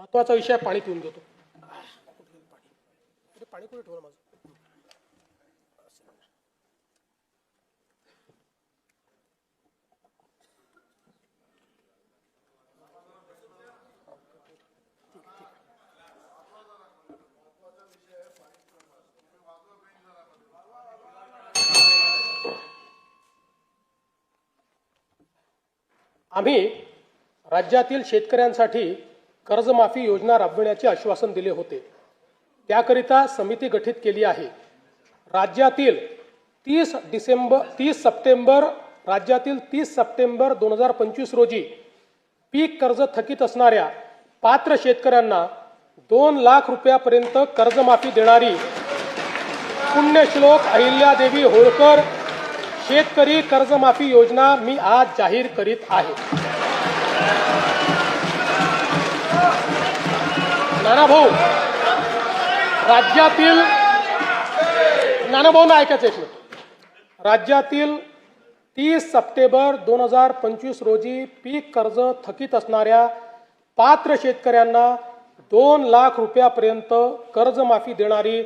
महत्वाचा विषय पाणी पिऊन घेतो. पाणी कुठे ठेवलं माझं? आम्ही राज्यातील शेतकऱ्यांसाठी कर्जमाफी योजना राबविण्याचे आश्वासन दिले होते. त्याकरिता समिती गठीत केली आहे. राज्यातील 30 सप्टेंबर 2025 रोजी पीक कर्ज थकीत असणाऱ्या पात्र शेतकऱ्यांना 2 लाख रुपयापर्यंत कर्जमाफी देणारी पुण्यश्लोक अहिल्यादेवी होळकर शेतकरी कर्जमाफी योजना मी आज जाहीर करीत आहे. नानाभाऊ, ऐकायचं एक मिनिट. राज्यातील 30 सप्टेंबर 2025 रोजी पीक कर्ज थकीत असणाऱ्या पात्र शेतकऱ्यांना 2 लाख रुपयापर्यंत कर्जमाफी देणारी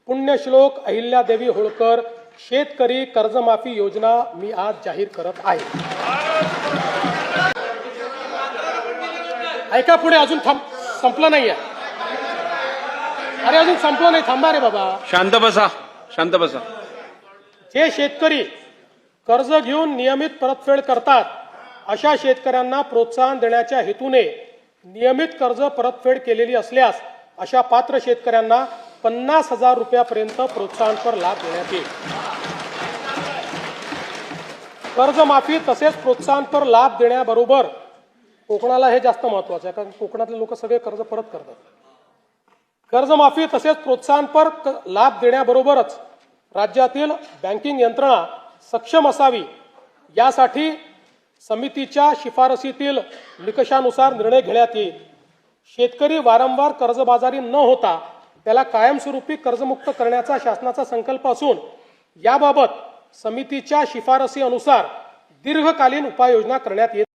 पुण्यश्लोक अहिल्यादेवी होळकर शेतकरी कर्जमाफी योजना मी आज जाहीर करत आहे. ऐका पुढे, अजून संपलं नाहीये. अरे अजून संपलं नाही, थांबा रे बाबा. शांत बसा, शांत बसा. जे शेतकरी कर्ज घेऊन नियमित परतफेड करतात अशा शेतकऱ्यांना प्रोत्साहन देण्याच्या हेतूने नियमित कर्ज परतफेड केलेली असल्यास अशा पात्र शेतकऱ्यांना 50,000 रुपयापर्यंत प्रोत्साहनपर लाभ देण्यात येईल. कर्जमाफी तसेच प्रोत्साहनपर लाभ देण्याबरोबर कोकणाला हे जास्त महत्वाचं आहे, कारण कोकणातले लोक सगळे कर्ज परत करतात. कर्जमाफी तसेच प्रोत्साहनपर लाभ देण्याबरोबरच राज्यातील बँकिंग यंत्रणा सक्षम असावी यासाठी समितीच्या शिफारसीतील निकषानुसार निर्णय घेण्यात येईल. शेतकरी वारंवार कर्जबाजारी न होता त्याला कायमस्वरूपी कर्जमुक्त करण्याचा शासनाचा संकल्प असून याबाबत समितीच्या शिफारसी अनुसार दीर्घकालीन उपाययोजना करण्यात येईल.